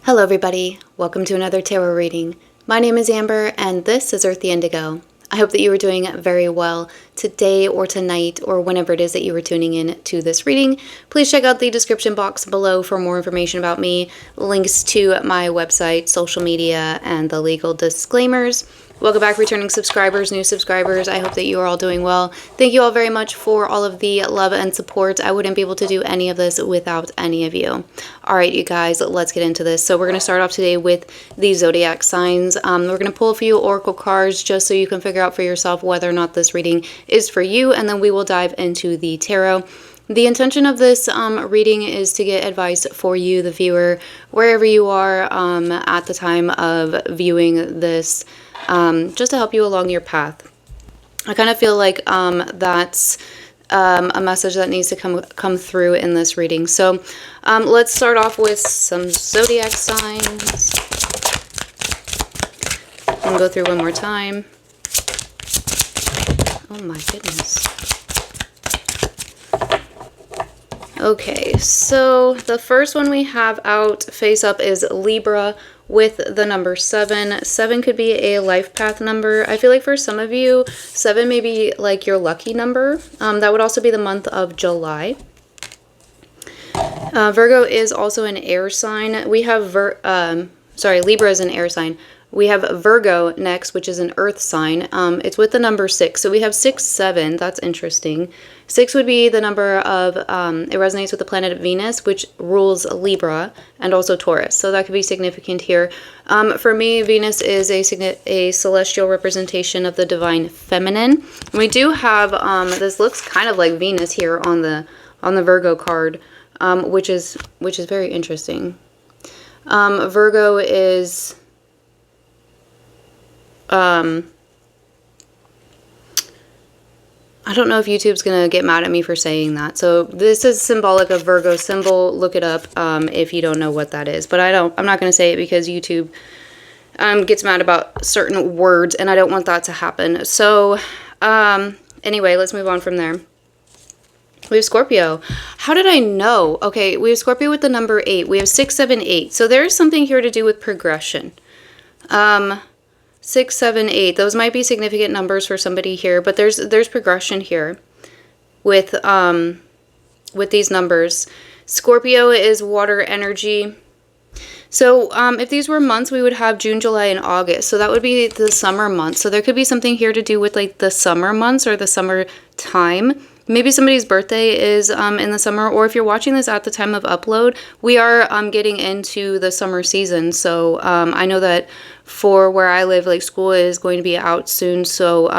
Hello everybody, welcome to another tarot reading. My name is Amber and this is Earthy Indigo. I hope that you are doing very well today or tonight or whenever it is that you are tuning in to this reading. Please check out the description box below for more information about me, links to my website, social media, and the legal disclaimers. Welcome back, returning subscribers, new subscribers. I hope that you are all doing well. Thank you all very much for all of the love and support. I wouldn't be able to do any of this without any of you. All right, you guys, let's get into this. So we're going to start off today with the zodiac signs. We're going to pull a few oracle cards just so you can figure out for yourself whether or not this reading is for you, and then we will dive into the tarot. The intention of this reading is to get advice for you, the viewer, wherever you are at the time of viewing this, just to help you along your path. I kind of feel like that's a message that needs to come through in this reading. So let's start off with some zodiac signs. I'm going to go through one more time. Oh my goodness. Okay, so the first one we have out face up is Libra with the number 7. 7 could be a life path number. I feel like for some of you, 7 may be like your lucky number. That would also be the month of July. Virgo is also an air sign. We have, Libra is an air sign. We have Virgo next, which is an earth sign. It's with the number 6. So we have 6, 7. That's interesting. 6 would be the number of, it resonates with the planet Venus, which rules Libra and also Taurus. So that could be significant here. For me, Venus is a celestial representation of the divine feminine. And we do have, this looks kind of like Venus here on the Virgo card, which is very interesting. Virgo is... I don't know if YouTube's gonna get mad at me for saying that. So this is symbolic of Virgo symbol. Look it up if you don't know what that is. But I'm not gonna say it because YouTube gets mad about certain words, and I don't want that to happen. So anyway, let's move on from there. We have Scorpio. How did I know? Okay, we have Scorpio with the number 8. We have 6, 7, 8. So there is something here to do with progression. 6, 7, 8. Those might be significant numbers for somebody here, but there's progression here with these numbers. Scorpio is water energy. So if these were months, we would have June, July, and August. So that would be the summer months. So there could be something here to do with like the summer months or the summer time. Maybe somebody's birthday is in the summer, or if you're watching this at the time of upload, we are getting into the summer season. So I know that for where I live, like school is going to be out soon. So,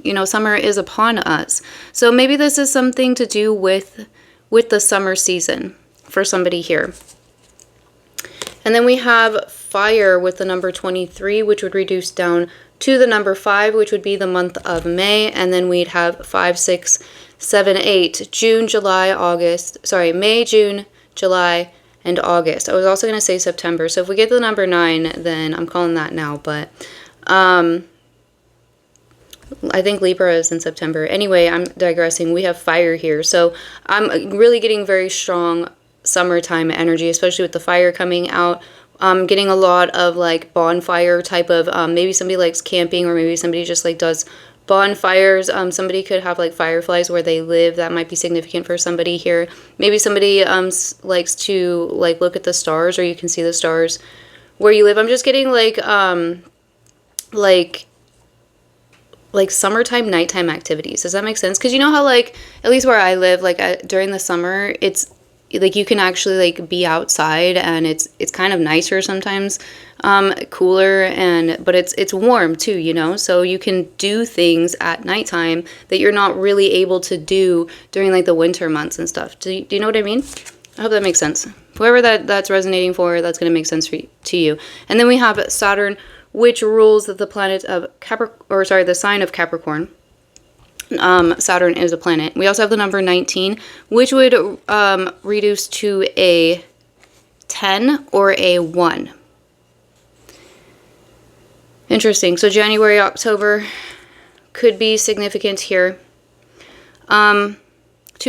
you know, summer is upon us. So maybe this is something to do with the summer season for somebody here. And then we have fire with the number 23, which would reduce down to the number 5, which would be the month of May. And then we'd have 5, 6, 7, 8, June, July, August, sorry, May, June, July, and August. I was also going to say September. So if we get to the number 9, then I'm calling that now. But I think Libra is in September. Anyway, I'm digressing. We have fire here. So I'm really getting very strong summertime energy, especially with the fire coming out. I'm getting a lot of like bonfire type of, maybe somebody likes camping, or maybe somebody just like does bonfires. Somebody could have like fireflies where they live. That might be significant for somebody here. Maybe somebody likes to like look at the stars, or you can see the stars where you live. I'm just getting like summertime nighttime activities. Does that make sense? Because you know how like at least where I live, like during the summer, it's like you can actually like be outside, and it's kind of nicer sometimes, cooler, but it's warm too, you know, so you can do things at nighttime that you're not really able to do during like the winter months and stuff. Do you know what I mean? I hope that makes sense. Whoever that's resonating for, that's going to make sense to you. And then we have Saturn, which rules the planet of the sign of Capricorn. Saturn is a planet. We also have the number 19, which would reduce to a 10 or a 1. Interesting. So January, October could be significant here. 2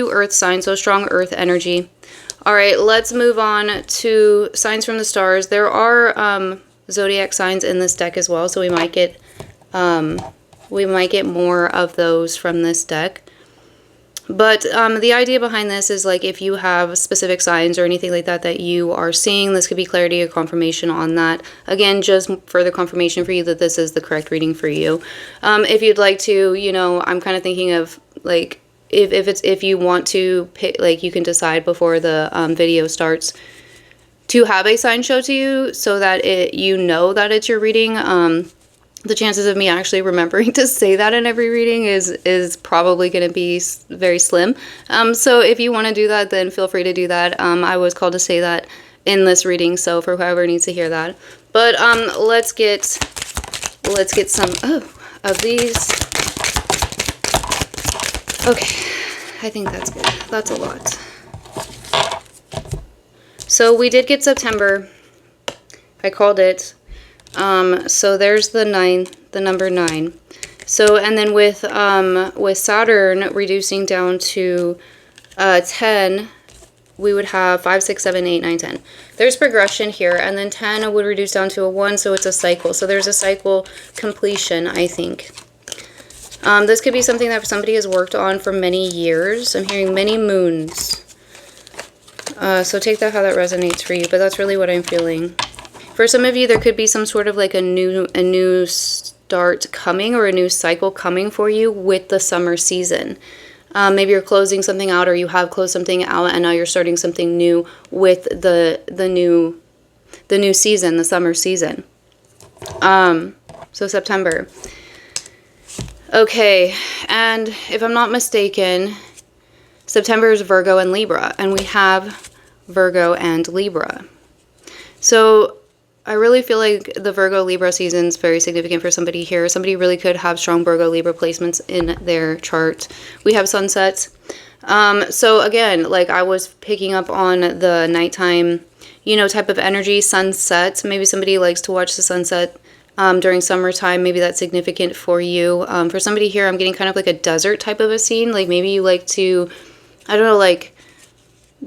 earth signs, so strong earth energy. All right, let's move on to signs from the stars. There are zodiac signs in this deck as well, so we might get more of those from this deck. But the idea behind this is like if you have specific signs or anything like that that you are seeing, this could be clarity or confirmation on that. Again, just further confirmation for you that this is the correct reading for you. If you'd like to, you know, I'm kind of thinking of like if you want to pick, like you can decide before the video starts to have a sign show to you so that you know that it's your reading. The chances of me actually remembering to say that in every reading is probably going to be very slim. So if you want to do that, then feel free to do that. I was called to say that in this reading, so for whoever needs to hear that. But let's get some of these. Okay, I think that's good. That's a lot. So we did get September. I called it. So there's the number 9. So, and then with Saturn reducing down to 10, we would have 5, 6, 7, 8, 9, 10. There's progression here, and then 10 would reduce down to a 1, so it's a cycle. So there's a cycle completion, I think. This could be something that somebody has worked on for many years. I'm hearing many moons. So take that how that resonates for you, but that's really what I'm feeling. For some of you, there could be some sort of like a new start coming or a new cycle coming for you with the summer season. Maybe you're closing something out, or you have closed something out and now you're starting something new with the new season, the summer season. So September. Okay, and if I'm not mistaken, September is Virgo and Libra, and we have Virgo and Libra. So I really feel like the Virgo-Libra season is very significant for somebody here. Somebody really could have strong Virgo-Libra placements in their chart. We have sunsets. So again, like I was picking up on the nighttime, you know, type of energy, sunsets. Maybe somebody likes to watch the sunset during summertime. Maybe that's significant for you. For somebody here, I'm getting kind of like a desert type of a scene. Like maybe you like to, I don't know, like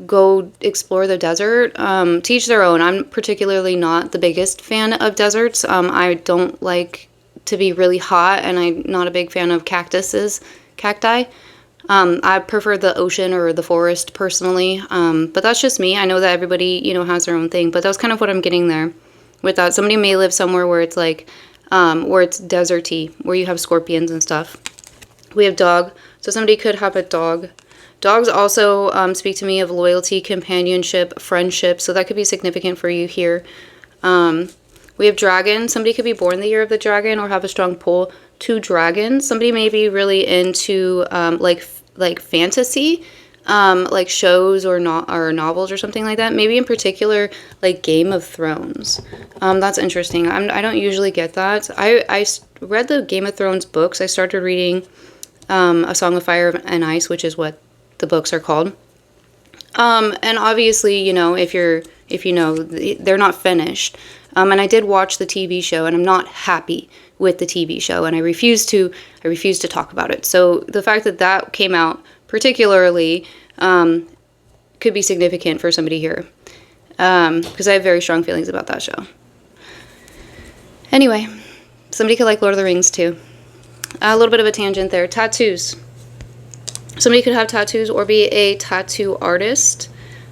go explore the desert. To each their own. I'm particularly not the biggest fan of deserts. I don't like to be really hot, and I'm not a big fan of cacti. I prefer the ocean or the forest personally, but that's just me. I know that everybody, you know, has their own thing, but that's kind of what I'm getting there with that. Somebody may live somewhere where it's like, where it's deserty, where you have scorpions and stuff. We have dog, so somebody could have a dog. Dogs also speak to me of loyalty, companionship, friendship, so that could be significant for you here. We have dragon. Somebody could be born the year of the dragon or have a strong pull to dragons. Somebody may be really into like fantasy, like shows or novels or something like that. Maybe in particular like Game of Thrones. That's interesting. I don't usually get that. I read the Game of Thrones books. I started reading A Song of Fire and Ice, which is what the books are called. And obviously, you know, if you know, they're not finished. And I did watch the TV show, and I'm not happy with the TV show, and I refuse to talk about it. So the fact that that came out particularly could be significant for somebody here, because I have very strong feelings about that show. Anyway, somebody could like Lord of the Rings too. A little bit of a tangent there. Tattoos. Somebody could have tattoos or be a tattoo artist.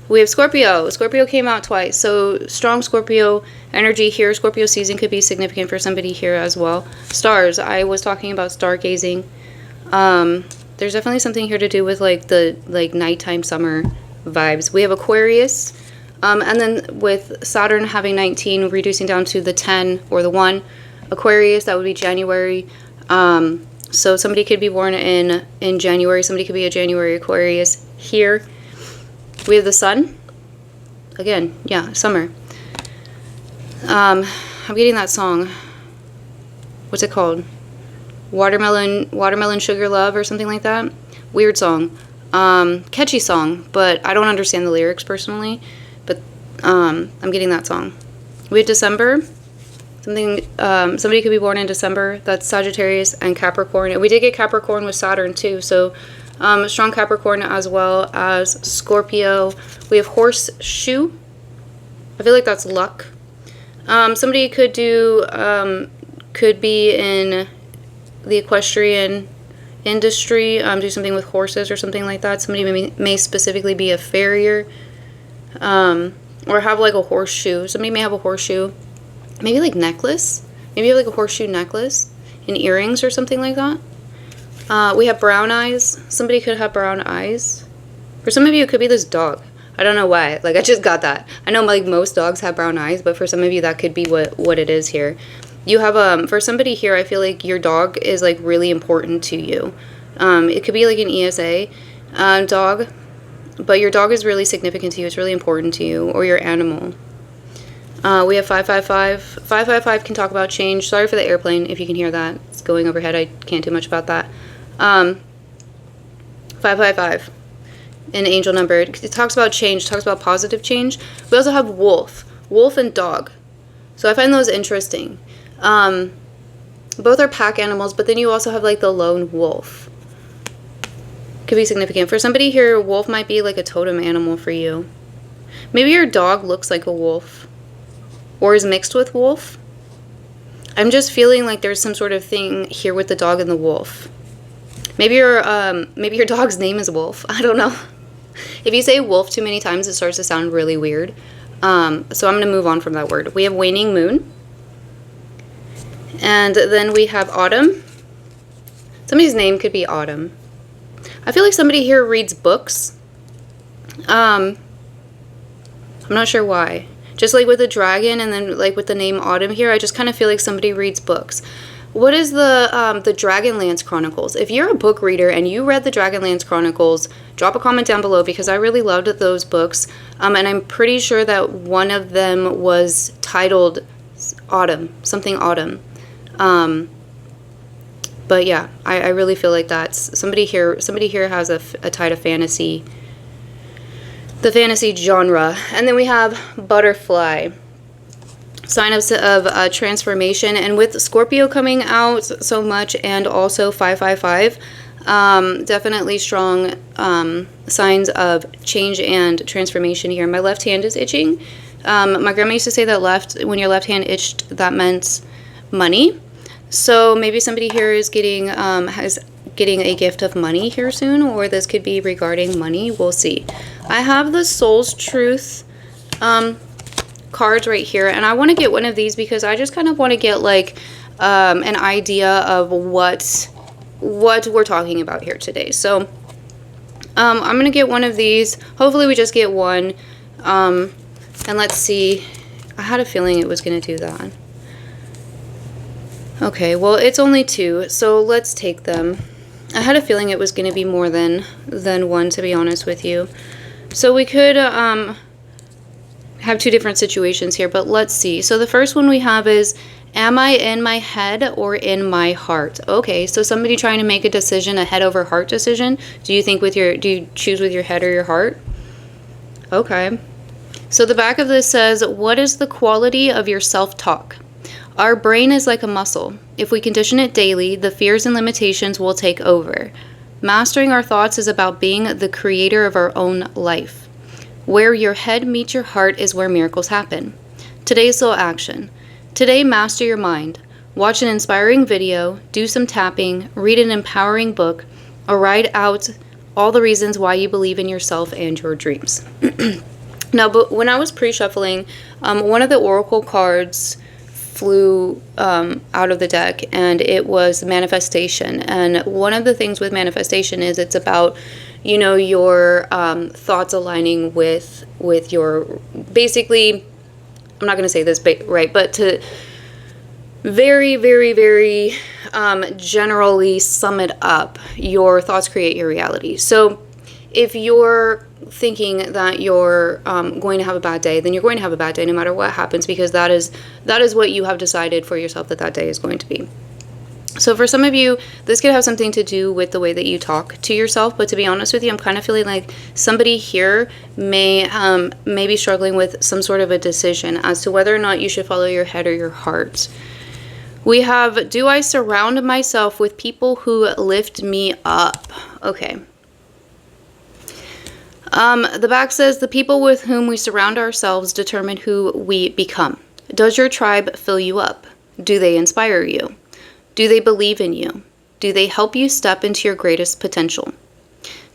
We have Scorpio. Scorpio came out twice. So strong Scorpio energy here. Scorpio season could be significant for somebody here as well. Stars. I was talking about stargazing. There's definitely something here to do with like the nighttime summer vibes. We have Aquarius. And then with Saturn having 19, reducing down to the 10 or the 1. Aquarius, that would be January. So somebody could be born in January. Somebody could be a January Aquarius here. We have the sun. Again, yeah, summer. I'm getting that song. What's it called? Watermelon Sugar Love or something like that. Weird song. Catchy song, but I don't understand the lyrics personally. But I'm getting that song. We have December. Somebody could be born in December. That's Sagittarius and Capricorn. And we did get Capricorn with Saturn too. So Strong Capricorn as well as Scorpio. We have horseshoe. I feel like that's luck. Somebody could do, could be in the equestrian industry, do something with horses or something like that. Somebody may specifically be a farrier, or have like a horseshoe. Somebody may have a horseshoe, maybe like necklace. Maybe you have like a horseshoe necklace and earrings or something like that. We have brown eyes. Somebody could have brown eyes. For some of you, it could be this dog. I don't know why. Like, I just got that. I know like most dogs have brown eyes, but for some of you, that could be what it is here. You have, for somebody here, I feel like your dog is like really important to you. It could be like an ESA dog, but your dog is really significant to you. It's really important to you, or your animal. We have 555. 555 can talk about change. Sorry for the airplane if you can hear that. It's going overhead. I can't do much about that. 555. An angel number. It talks about change, talks about positive change. We also have wolf. Wolf and dog. So I find those interesting. Both are pack animals, but then you also have like the lone wolf. Could be significant. For somebody here, wolf might be like a totem animal for you. Maybe your dog looks like a wolf or is mixed with wolf. I'm just feeling like there's some sort of thing here with the dog and the wolf. Maybe your dog's name is Wolf. I don't know. If you say wolf too many times, it starts to sound really weird. So I'm going to move on from that word. We have waning moon. And then we have autumn. Somebody's name could be Autumn. I feel like somebody here reads books. I'm not sure why. Just like with the dragon and then like with the name Autumn here, I just kind of feel like somebody reads books. What is the Dragonlance Chronicles? If you're a book reader and you read the Dragonlance Chronicles, drop a comment down below because I really loved those books. And I'm pretty sure that one of them was titled Autumn, something Autumn. But yeah, I really feel like that's somebody here has a tie to fantasy, the fantasy genre. And then we have butterfly, sign of transformation. And with Scorpio coming out so much and also 555, definitely strong signs of change and transformation here. My left hand is itching. My grandma used to say that when your left hand itched, that meant money. So maybe somebody here is getting a gift of money here soon, or this could be regarding money. We'll see. I have the Soul's Truth cards right here, and I want to get one of these because I just kind of want to get like an idea of what we're talking about here today. So I'm gonna get one of these. Hopefully we just get one, and let's see. I had a feeling it was gonna do that. Okay, well, it's only two, so let's take them. I had a feeling it was going to be more than one, to be honest with you. So we could have two different situations here, but let's see. So the first one we have is, am I in my head or in my heart? Okay, so somebody trying to make a decision, a head over heart decision. Do you choose with your head or your heart? Okay. So the back of this says, what is the quality of your self-talk? Our brain is like a muscle. If we condition it daily, the fears and limitations will take over. Mastering our thoughts is about being the creator of our own life. Where your head meets your heart is where miracles happen. Today's little action. Today, master your mind. Watch an inspiring video, do some tapping, read an empowering book, or write out all the reasons why you believe in yourself and your dreams. Now, but when I was pre-shuffling, one of the oracle cards flew out of the deck, and it was manifestation. And one of the things with manifestation is it's about, you know, your thoughts aligning with your, basically, I'm not going to say this right, but to very, very, very generally sum it up, your thoughts create your reality. So if you're thinking that you're going to have a bad day, then you're going to have a bad day no matter what happens, because that is what you have decided for yourself that day is going to be. So for some of you, this could have something to do with the way that you talk to yourself, but to be honest with you, I'm kind of feeling like somebody here may be struggling with some sort of a decision as to whether or not you should follow your head or your heart. We have, do I surround myself with people who lift me up? Okay. The back says, the people with whom we surround ourselves determine who we become. Does your tribe fill you up? Do they inspire you? Do they believe in you? Do they help you step into your greatest potential?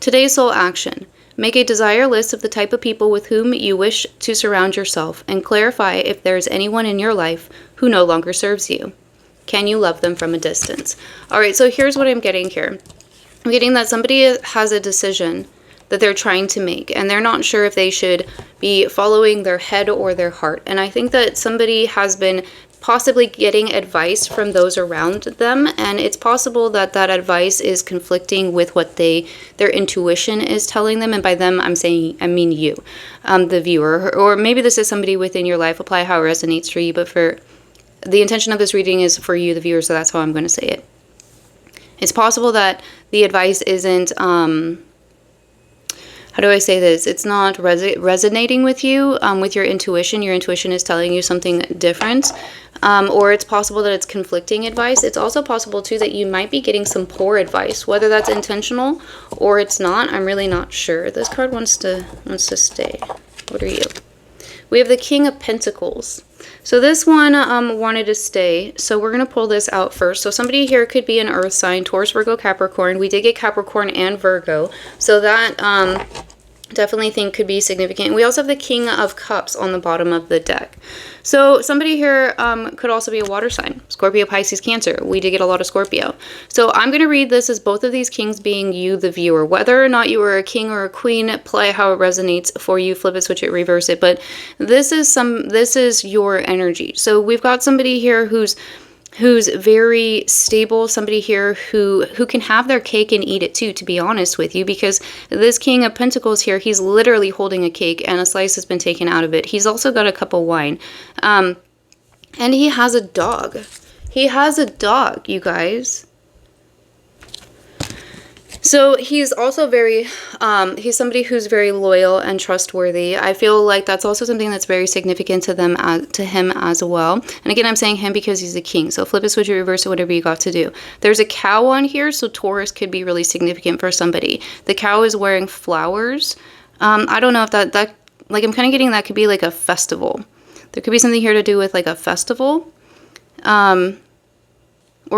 Today's soul action. Make a desire list of the type of people with whom you wish to surround yourself and clarify if there is anyone in your life who no longer serves you. Can you love them from a distance? All right, so here's what I'm getting here. I'm getting that somebody has a decision that they're trying to make, and they're not sure if they should be following their head or their heart. And I think that somebody has been possibly getting advice from those around them, and it's possible that that advice is conflicting with what their intuition is telling them. And by them, I mean you, the viewer, or maybe this is somebody within your life. Apply how it resonates for you, but for the intention of this reading is for you, the viewer, so that's how I'm going to say it. It's possible that the advice isn't, how do I say this? It's not resonating with you, with your intuition. Your intuition is telling you something different. Or it's possible that it's conflicting advice. It's also possible, too, that you might be getting some poor advice, whether that's intentional or it's not. I'm really not sure. This card wants to stay. What are you? We have the King of Pentacles. So this one wanted to stay. So we're going to pull this out first. So somebody here could be an earth sign, Taurus, Virgo, Capricorn. We did get Capricorn and Virgo. So that definitely think could be significant. We also have the King of Cups on the bottom of the deck. So somebody here could also be a water sign. Scorpio, Pisces, Cancer. We did get a lot of Scorpio. So I'm going to read this as both of these kings being you, the viewer. Whether or not you are a king or a queen, play how it resonates for you. Flip it, switch it, reverse it. But this is your energy. So we've got somebody here who's very stable, somebody here who can have their cake and eat it too, to be honest with you, because this King of Pentacles here, he's literally holding a cake and a slice has been taken out of it. He's also got a cup of wine. And he has a dog. He has a dog, you guys. So he's also very, he's somebody who's very loyal and trustworthy. I feel like that's also something that's very significant to him as well. And again, I'm saying him because he's a king. So flip it, switch it, reverse it, whatever you got to do. There's a cow on here, so Taurus could be really significant for somebody. The cow is wearing flowers. I don't know if that like, I'm kind of getting that could be like a festival. There could be something here to do with like a festival, or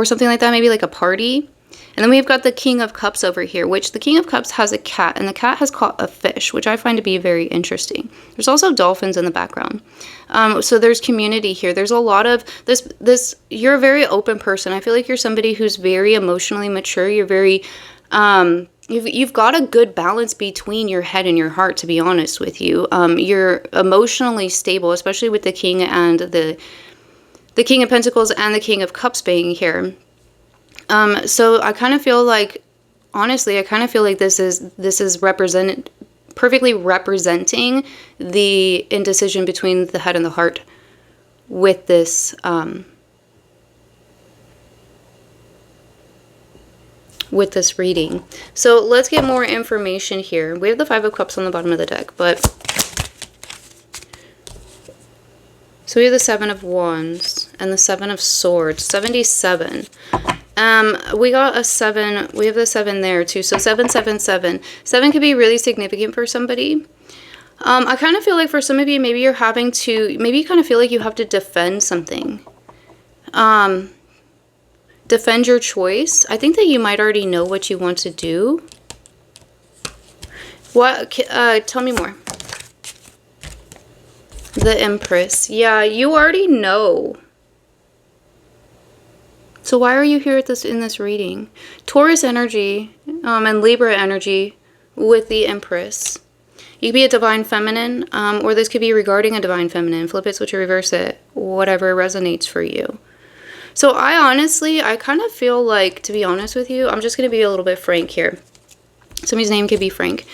something like that, maybe like a party. And then we've got the King of Cups over here, which the King of Cups has a cat, and the cat has caught a fish, which I find to be very interesting. There's also dolphins in the background. So there's community here. There's a lot of this. You're a very open person. I feel like you're somebody who's very emotionally mature. You're very, you've got a good balance between your head and your heart, to be honest with you. You're emotionally stable, especially with the King and the King of Pentacles and the King of Cups being here. So I kind of feel like, honestly, I kind of feel like this is perfectly representing the indecision between the head and the heart with this, reading. So let's get more information here. We have the Five of Cups on the bottom of the deck, but so we have the Seven of Wands and the Seven of Swords, 77. We got a 7. We have the 7 there too. So 777. 7 could be really significant for somebody. I kind of feel like for some of you, maybe you kind of feel like you have to defend something. Defend your choice. I think that you might already know what you want to do. What? Tell me more. The Empress. Yeah, you already know. So why are you here in this reading? Taurus energy and Libra energy with the Empress. You could be a divine feminine, or this could be regarding a divine feminine. Flip it, switch it, reverse it, whatever resonates for you. So I kind of feel like, to be honest with you, I'm just going to be a little bit frank here. Somebody's name could be Frank.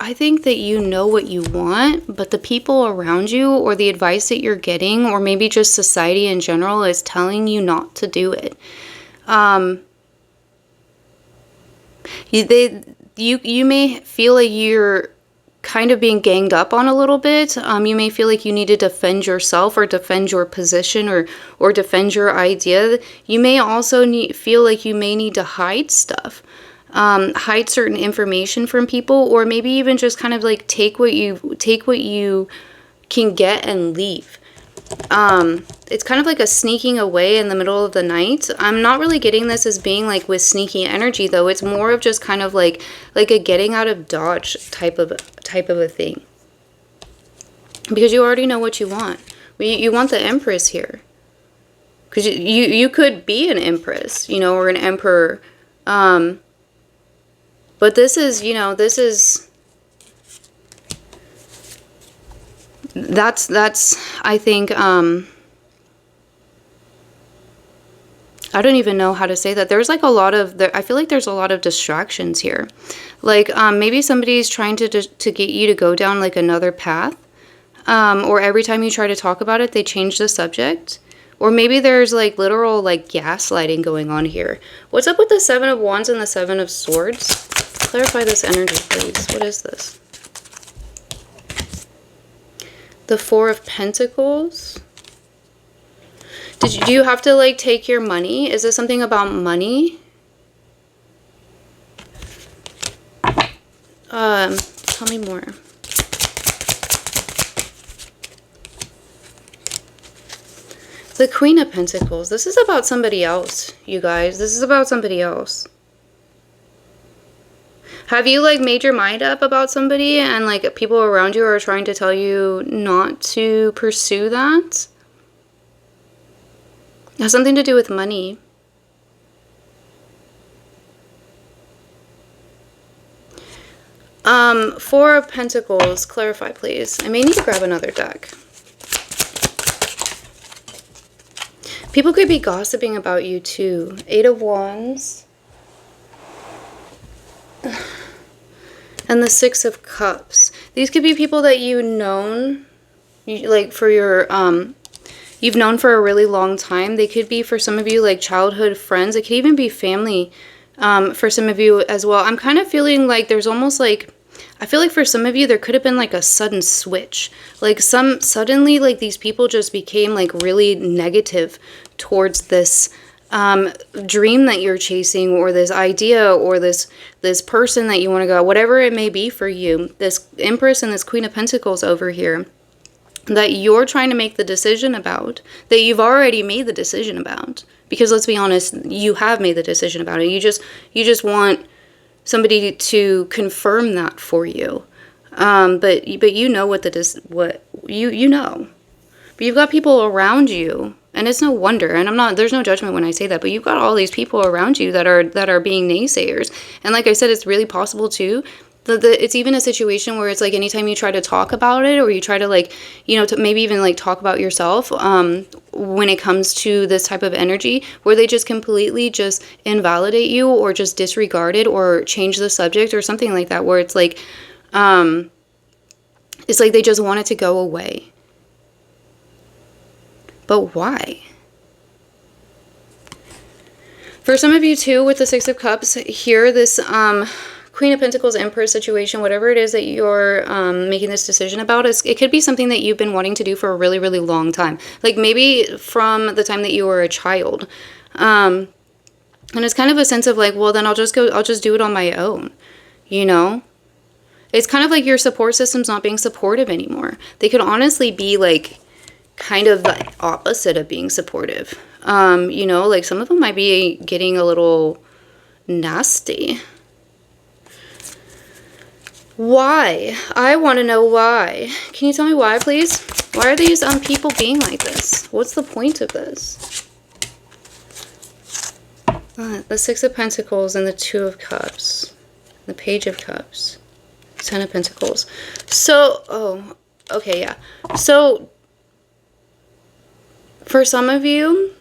I think that you know what you want, but the people around you or the advice that you're getting, or maybe just society in general, is telling you not to do it. You may feel like you're kind of being ganged up on a little bit. You may feel like you need to defend yourself or defend your position or defend your idea. You may also feel like you may need to hide stuff. hide certain information from people, or maybe even just kind of like take what you can get and leave. It's kind of like a sneaking away in the middle of the night. I'm not really getting this as being like with sneaky energy though. It's more of just kind of like a getting out of dodge type of a thing. Because you already know what you want. You want the Empress here. Because you could be an Empress, you know, or an Emperor. But this is, you know, that's I think, I don't even know how to say that. There's like a lot of, I feel like there's a lot of distractions here. Like, maybe somebody's trying to get you to go down like another path. Or every time you try to talk about it, they change the subject. Or maybe there's like literal like gaslighting going on here. What's up with the 7 of Wands and the 7 of Swords? Clarify this energy, please. What is this? The 4 of Pentacles. Do you have to like take your money? Is this something about money? Tell me more. The Queen of Pentacles. This is about somebody else, you guys. This is about somebody else. Have you like made your mind up about somebody and like people around you are trying to tell you not to pursue that? It has something to do with money. Four of Pentacles. Clarify, please. I may need to grab another deck. People could be gossiping about you too. 8 of Wands. And the 6 of Cups. These could be people that you've known, like for your, you've known for a really long time. They could be, for some of you, like childhood friends. It could even be family for some of you as well. I'm kind of feeling like there's almost like, I feel like for some of you, there could have been like a sudden switch. Like suddenly, like these people just became like really negative towards this dream that you're chasing, or this idea, or this person that you want to go, whatever it may be for you. This Empress and this Queen of Pentacles over here that you're trying to make the decision about, that you've already made the decision about. Because let's be honest, you have made the decision about it. You just want somebody to confirm that for you. But you know what you know. But you've got people around you, and it's no wonder, and there's no judgment when I say that, but you've got all these people around you that are being naysayers. And like I said, it's really possible too. It's even a situation where it's like anytime you try to talk about it, or you try to like, you know, to maybe even like talk about yourself, when it comes to this type of energy, where they just completely just invalidate you, or just disregard it, or change the subject, or something like that, where it's like they just want it to go away. But why? For some of you too, with the 6 of Cups here, this Queen of Pentacles, Empress situation, whatever it is that you're making this decision about, it could be something that you've been wanting to do for a really, really long time. Like maybe from the time that you were a child. And it's kind of a sense of like, well, then I'll just do it on my own, you know? It's kind of like your support system's not being supportive anymore. They could honestly be like kind of the opposite of being supportive. You know, like some of them might be getting a little nasty. Why? I want to know why. Can you tell me why, please? Why are these people being like this? What's the point of this? The 6 of Pentacles and the 2 of Cups. The Page of Cups. 10 of Pentacles. So, oh, okay, yeah. So, for some of you,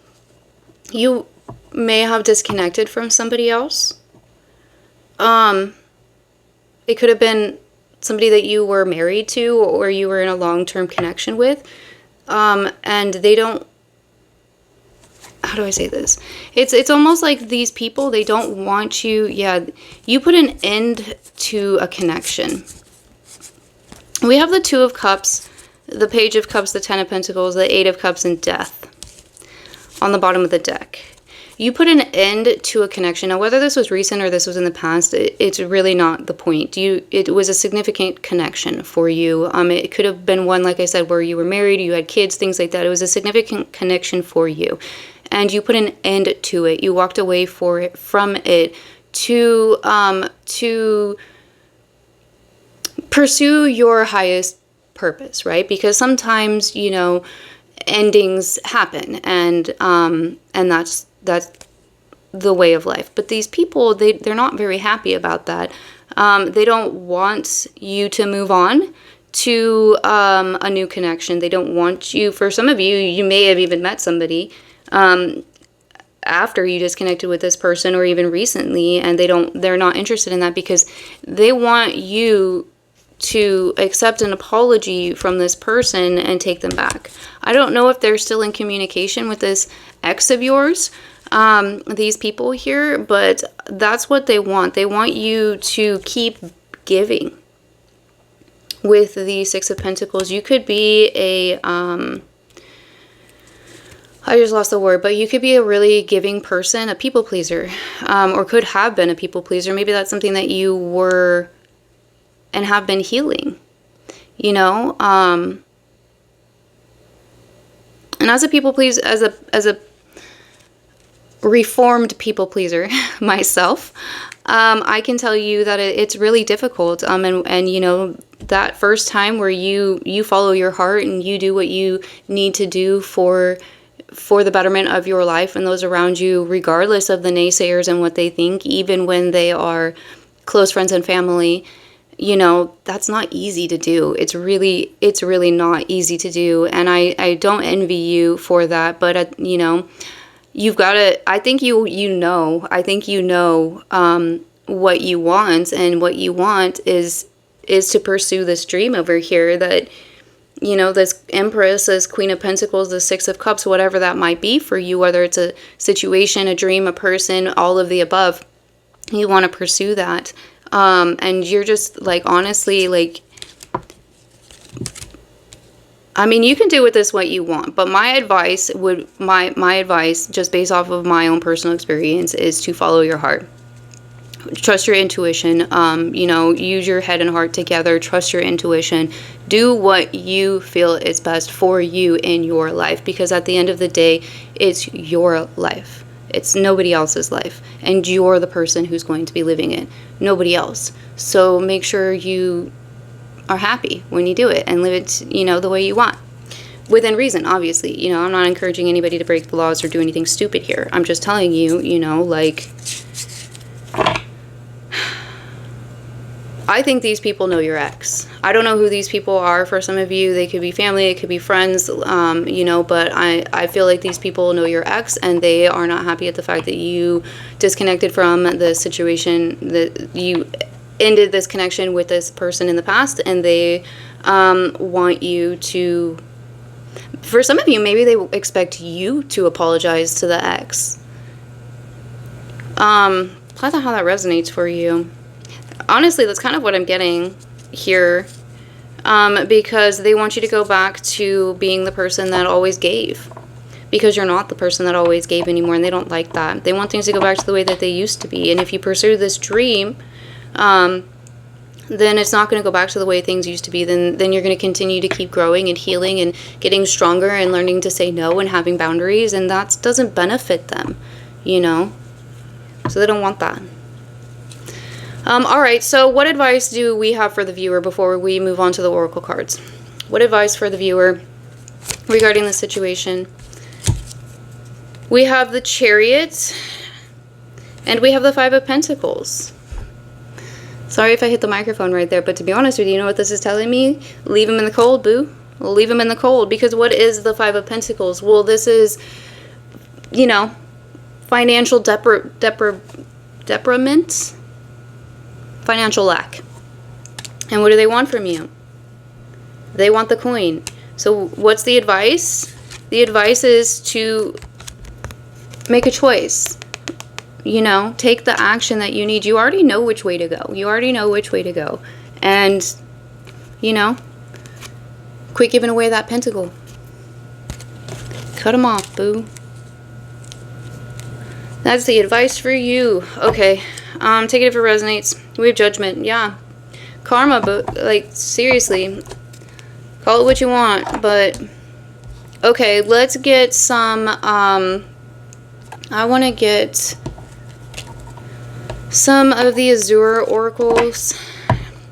you may have disconnected from somebody else. It could have been somebody that you were married to, or you were in a long-term connection with. And they don't, how do I say this? It's almost like these people, they don't want you, you put an end to a connection. We have the 2 of Cups, the Page of Cups, the 10 of Pentacles, the 8 of Cups, and Death on the bottom of the deck. You put an end to a connection. Now, whether this was recent or this was in the past, it's really not the point. It was a significant connection for you. It could have been one, like I said, where you were married, you had kids, things like that. It was a significant connection for you. And you put an end to it. You walked away from it to pursue your highest purpose, right? Because sometimes, you know, endings happen, and that's the way of life. But these people, they're not very happy about that. They don't want you to move on to a new connection. They don't want you, for some of you, you may have even met somebody after you disconnected with this person, or even recently, and they're not interested in that because they want you to accept an apology from this person and take them back. I don't know if they're still in communication with this ex of yours, these people here, but that's what they want. They want you to keep giving. With the Six of Pentacles, you could be I just lost the word, but you could be a really giving person, a people pleaser, or could have been a people pleaser. Maybe that's something that you were and have been healing, you know, and as a people pleaser, as a reformed people pleaser myself, I can tell you that it's really difficult, and you know, that first time where you follow your heart and you do what you need to do for the betterment of your life and those around you, regardless of the naysayers and what they think, even when they are close friends and family. You know, that's not easy to do. It's really not easy to do. And I don't envy you for that. But, you know, you've got to, I think you know what you want. And what you want is to pursue this dream over here that, you know, this Empress, this Queen of Pentacles, the Six of Cups, whatever that might be for you, whether it's a situation, a dream, a person, all of the above, you want to pursue that. And you're just like, honestly, like, I mean, you can do with this what you want, but my advice just based off of my own personal experience is to follow your heart. Trust your intuition, you know, use your head and heart together, trust your intuition, do what you feel is best for you in your life, because at the end of the day, it's your life. It's nobody else's life, and you're the person who's going to be living it, nobody else. So make sure you are happy when you do it and live it, you know, the way you want. Within reason, obviously. You know, I'm not encouraging anybody to break the laws or do anything stupid here. I'm just telling you, you know, like, I think these people know your ex. I don't know who these people are. For some of you, they could be family, it could be friends, you know, but I feel like these people know your ex, and they are not happy at the fact that you disconnected from the situation, that you ended this connection with this person in the past, and they want you to, for some of you, maybe they expect you to apologize to the ex. I don't know how that resonates for you. Honestly, that's kind of what I'm getting here, because they want you to go back to being the person that always gave, because you're not the person that always gave anymore, and they don't like that. They want things to go back to the way that they used to be, and if you pursue this dream, then it's not going to go back to the way things used to be. Then you're going to continue to keep growing and healing and getting stronger and learning to say no and having boundaries, and that doesn't benefit them, you know, so they don't want that. All right, so what advice do we have for the viewer before we move on to the oracle cards? What advice for the viewer regarding the situation? We have the Chariot, and we have the Five of Pentacles. Sorry if I hit the microphone right there, but to be honest with you, you know what this is telling me? Leave him in the cold, boo. Leave him in the cold, because what is the Five of Pentacles? Well, this is, you know, financial detriment. Financial lack. And what do they want from you? They want the coin. So what's the advice? The advice is to make a choice. You know, take the action that you need. You already know which way to go. You already know which way to go. And, you know, quit giving away that pentacle. Cut them off, boo. That's the advice for you. Okay. Take it if it resonates. We have judgment. Yeah. Karma, but like seriously. Call it what you want, but okay, let's get some I want to get some of the Azure oracles.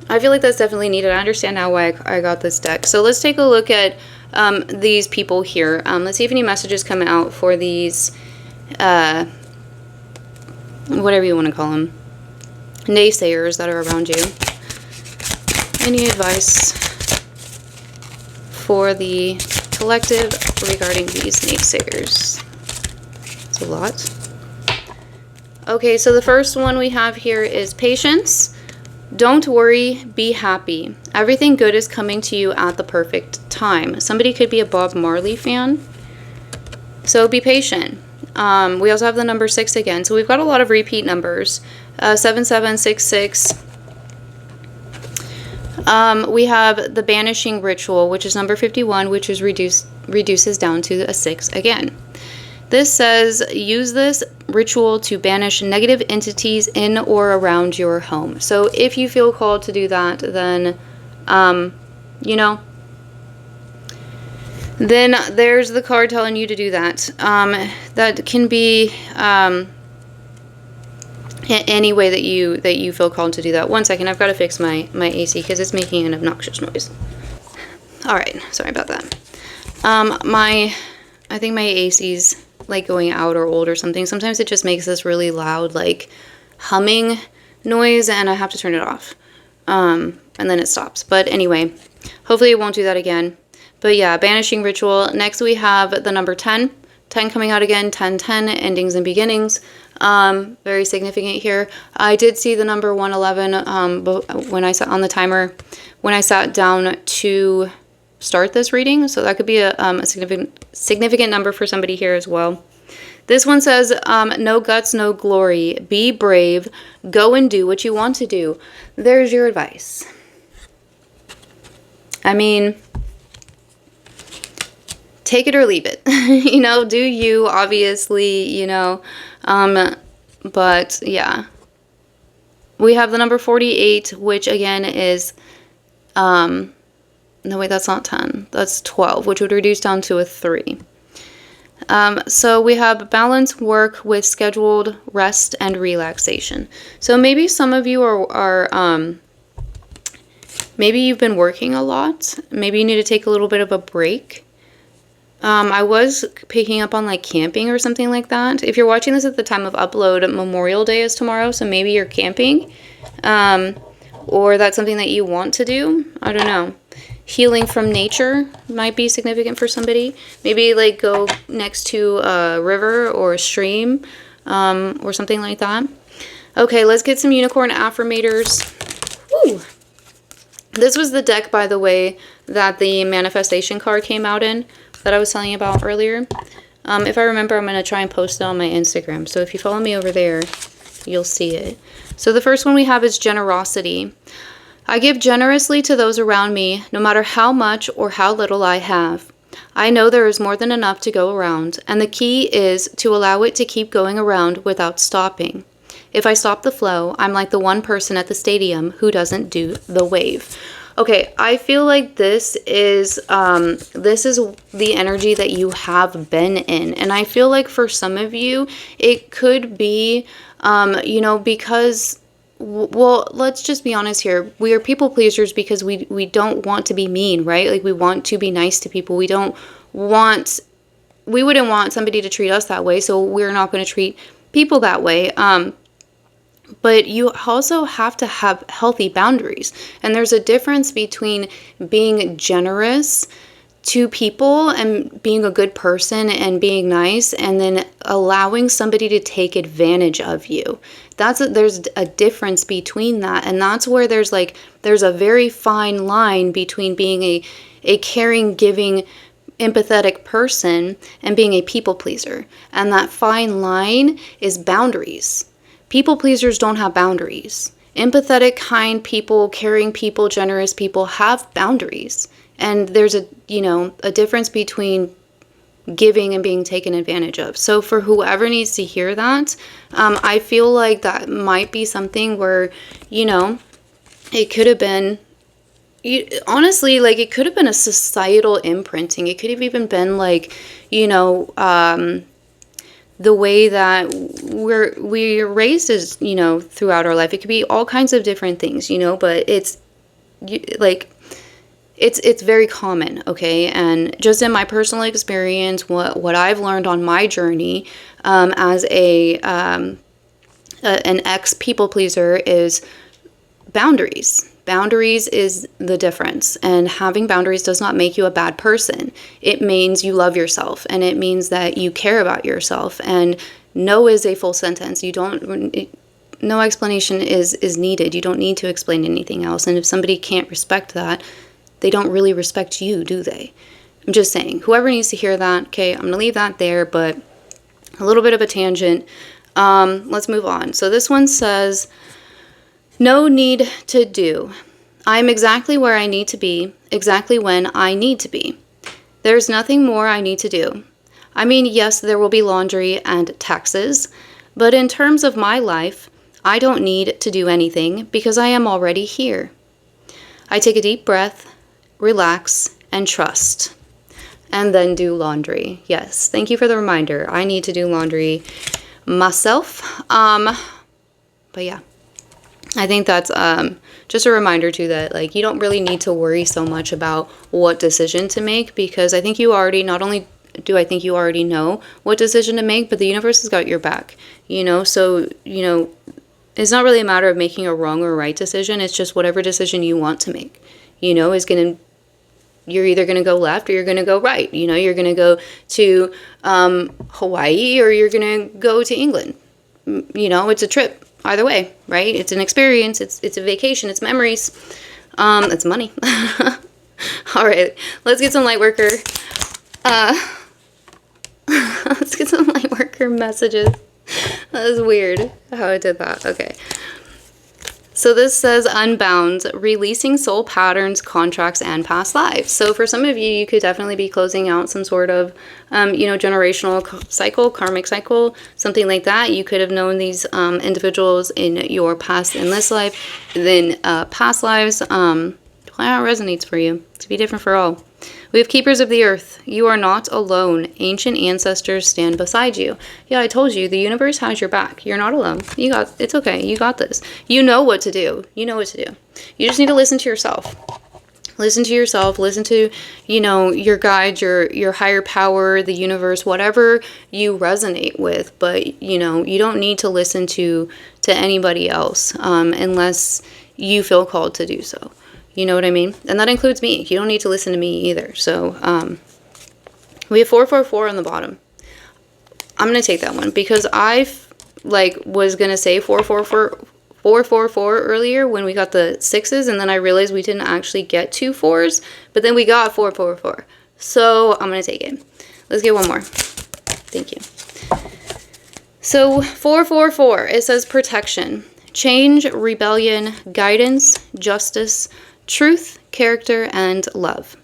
I feel like that's definitely needed. I understand now why I got this deck. So let's take a look at these people here. Let's see if any messages come out for these whatever you want to call them, naysayers that are around you. Any advice for the collective regarding these naysayers? It's a lot. Okay, so the first one we have here is patience. Don't worry, be happy. Everything good is coming to you at the perfect time. Somebody could be a Bob Marley fan, so be patient. We also have the number 6 again, so we've got a lot of repeat numbers. 7766. We have the banishing ritual, which is number 51, which is reduces down to a 6 again. This says, use this ritual to banish negative entities in or around your home. So if you feel called to do that, then, you know, then there's the card telling you to do that. That can be any way that you feel called to do that. One second, I've got to fix my AC because it's making an obnoxious noise. All right, sorry about that. I think my AC's like going out or old or something. Sometimes it just makes this really loud like humming noise, and I have to turn it off. And then it stops. But anyway, hopefully it won't do that again. But yeah, banishing ritual. Next we have the number 10. 10 coming out again. 1010, endings and beginnings. Very significant here. I did see the number 111 when I sat on the timer, when I sat down to start this reading. So that could be a significant number for somebody here as well. This one says, no guts, no glory. Be brave. Go and do what you want to do. There's your advice. I mean, take it or leave it. You know, do you, obviously, you know. But yeah. We have the number 48, which again is, no wait, that's not 10. That's 12, which would reduce down to a 3. So we have balance work with scheduled rest and relaxation. So maybe some of you are maybe you've been working a lot. Maybe you need to take a little bit of a break. I was picking up on like camping or something like that. If you're watching this at the time of upload, Memorial Day is tomorrow, so maybe you're camping. Or that's something that you want to do. I don't know. Healing from nature might be significant for somebody. Maybe like go next to a river or a stream, or something like that. Okay, let's get some unicorn affirmators. Woo! This was the deck, by the way, that the manifestation card came out in, that I was telling you about earlier. If I remember, I'm going to try and post it on my Instagram. So if you follow me over there, you'll see it. So the first one we have is generosity. I give generously to those around me, no matter how much or how little I have. I know there is more than enough to go around, and the key is to allow it to keep going around without stopping. If I stop the flow, I'm like the one person at the stadium who doesn't do the wave. Okay, I feel like this is the energy that you have been in. And I feel like for some of you, it could be, you know, because, well, let's just be honest here. We are people pleasers because we don't want to be mean, right? Like, we want to be nice to people. We wouldn't want somebody to treat us that way, so we're not going to treat people that way. But you also have to have healthy boundaries. And there's a difference between being generous to people and being a good person and being nice, and then allowing somebody to take advantage of you. There's a difference between that. And that's where there's a very fine line between being a caring, giving, empathetic person and being a people pleaser. And that fine line is boundaries. People pleasers don't have boundaries. Empathetic, kind people, caring people, generous people have boundaries. And there's a difference between giving and being taken advantage of. So for whoever needs to hear that, I feel like that might be something where, you know, it could have been, honestly, like it could have been a societal imprinting. It could have even been like, you know, the way that we're raised as, you know, throughout our life. It could be all kinds of different things, you know, but it's like, it's very common, okay? And just in my personal experience, what I've learned on my journey as an ex-people pleaser is boundaries. Boundaries is the difference. And having boundaries does not make you a bad person. It means you love yourself, and it means that you care about yourself. And no is a full sentence. No explanation is needed. You don't need to explain anything else. And if somebody can't respect that, they don't really respect you, do they? I'm just saying, whoever needs to hear that, okay, I'm going to leave that there, but a little bit of a tangent. Let's move on. So this one says, no need to do. I'm exactly where I need to be, exactly when I need to be. There's nothing more I need to do. I mean, yes, there will be laundry and taxes, but in terms of my life, I don't need to do anything because I am already here. I take a deep breath, relax, and trust, and then do laundry. Yes, thank you for the reminder. I need to do laundry myself. But yeah, I think that's just a reminder too that like you don't really need to worry so much about what decision to make, because I think you already, not only do I think you already know what decision to make, but the universe has got your back, you know? So, you know, it's not really a matter of making a wrong or right decision. It's just whatever decision you want to make, you know, you're either going to go left or you're going to go right. You know, you're going to go to Hawaii or you're going to go to England. You know, it's a trip either way, right? It's an experience. It's a vacation. It's memories. It's money. All right, let's get some light worker. Let's get some light worker messages. That was weird how I did that. Okay. So this says unbound, releasing soul patterns, contracts, and past lives. So for some of you, you could definitely be closing out some sort of, you know, generational cycle, karmic cycle, something like that. You could have known these individuals in your past and this life. Then past lives, how it resonates for you. To be different for all. We have keepers of the earth. You are not alone. Ancient ancestors stand beside you. Yeah, I told you, the universe has your back. You're not alone. It's okay. You got this. You know what to do. You know what to do. You just need to listen to yourself. Listen to yourself. Listen to, you know, your guides, your higher power, the universe, whatever you resonate with. But, you know, you don't need to listen to anybody else unless you feel called to do so. You know what I mean? And that includes me. You don't need to listen to me either. So we have 444 on the bottom. I'm going to take that one because I was going to say 444 earlier when we got the 6s, and then I realized we didn't actually get 2 4s, but then we got 444. So I'm going to take it. Let's get one more. Thank you. So 444, it says protection, change, rebellion, guidance, justice, truth, character, and love.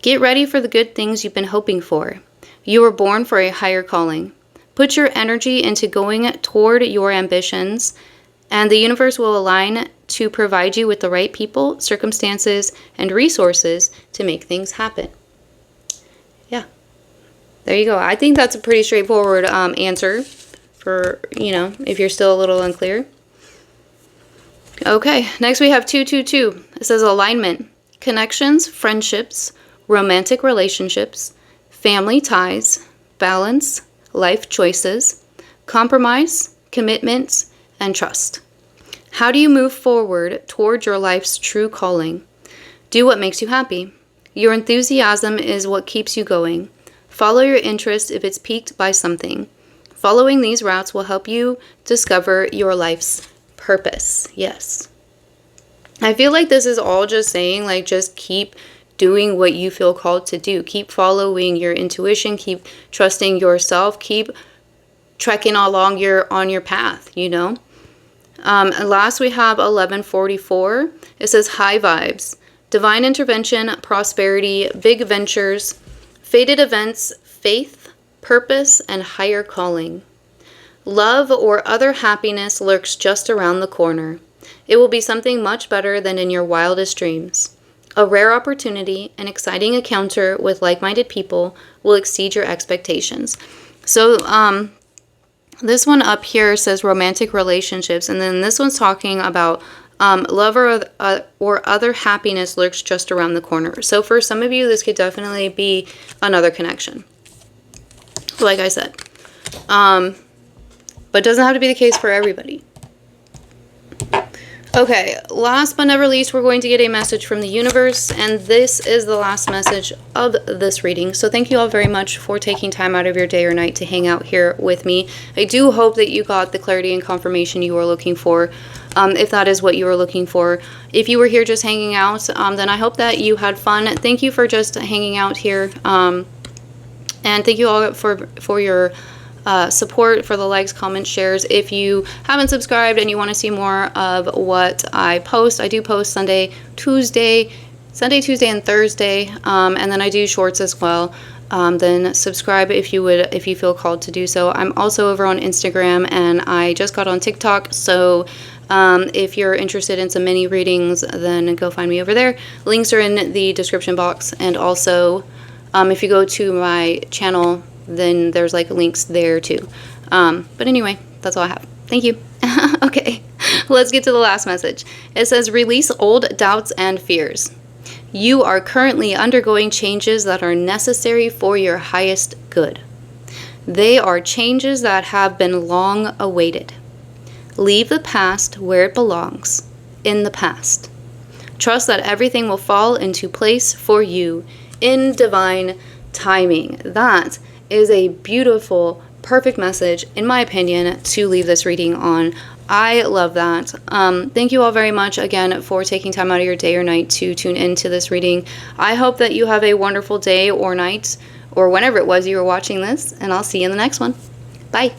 Get ready for the good things you've been hoping for. You were born for a higher calling. Put your energy into going toward your ambitions, and the universe will align to provide you with the right people, circumstances, and resources to make things happen. Yeah. There you go. I think that's a pretty straightforward answer for, you know, if you're still a little unclear. Okay, next we have 222. It says alignment, connections, friendships, romantic relationships, family ties, balance, life choices, compromise, commitments, and trust. How do you move forward toward your life's true calling? Do what makes you happy. Your enthusiasm is what keeps you going. Follow your interest if it's piqued by something. Following these routes will help you discover your life's purpose. Yes. I feel like this is all just saying, like, just keep doing what you feel called to do. Keep following your intuition. Keep trusting yourself. Keep trekking along on your path, you know. And last we have 1144. It says high vibes, divine intervention, prosperity, big ventures, fated events, faith, purpose, and higher calling. Love or other happiness lurks just around the corner. It will be something much better than in your wildest dreams. A rare opportunity, an exciting encounter with like-minded people will exceed your expectations. So, this one up here says romantic relationships, and then this one's talking about love or other happiness lurks just around the corner. So for some of you, this could definitely be another connection, like I said. But doesn't have to be the case for everybody. Okay, last but never least, we're going to get a message from the universe, and this is the last message of this reading. So thank you all very much for taking time out of your day or night to hang out here with me. I do hope that you got the clarity and confirmation you were looking for, if that is what you were looking for. If you were here just hanging out, then I hope that you had fun. Thank you for just hanging out here, and thank you all for your support, for the likes, comments, shares. If you haven't subscribed and you want to see more of what I post, I do post Sunday, Tuesday, and Thursday, and then I do shorts as well. Then subscribe if you feel called to do so. I'm also over on Instagram, and I just got on TikTok, so if you're interested in some mini readings, then go find me over there. Links are in the description box, and also if you go to my channel, then there's like links there too. But anyway, that's all I have. Thank you. Okay, let's get to the last message. It says, release old doubts and fears. You are currently undergoing changes that are necessary for your highest good. They are changes that have been long awaited. Leave the past where it belongs, in the past. Trust that everything will fall into place for you in divine timing. That is a beautiful, perfect message, in my opinion, to leave this reading on. I love that. Thank you all very much again for taking time out of your day or night to tune into this reading. I hope that you have a wonderful day or night, or whenever it was you were watching this, and I'll see you in the next one. Bye.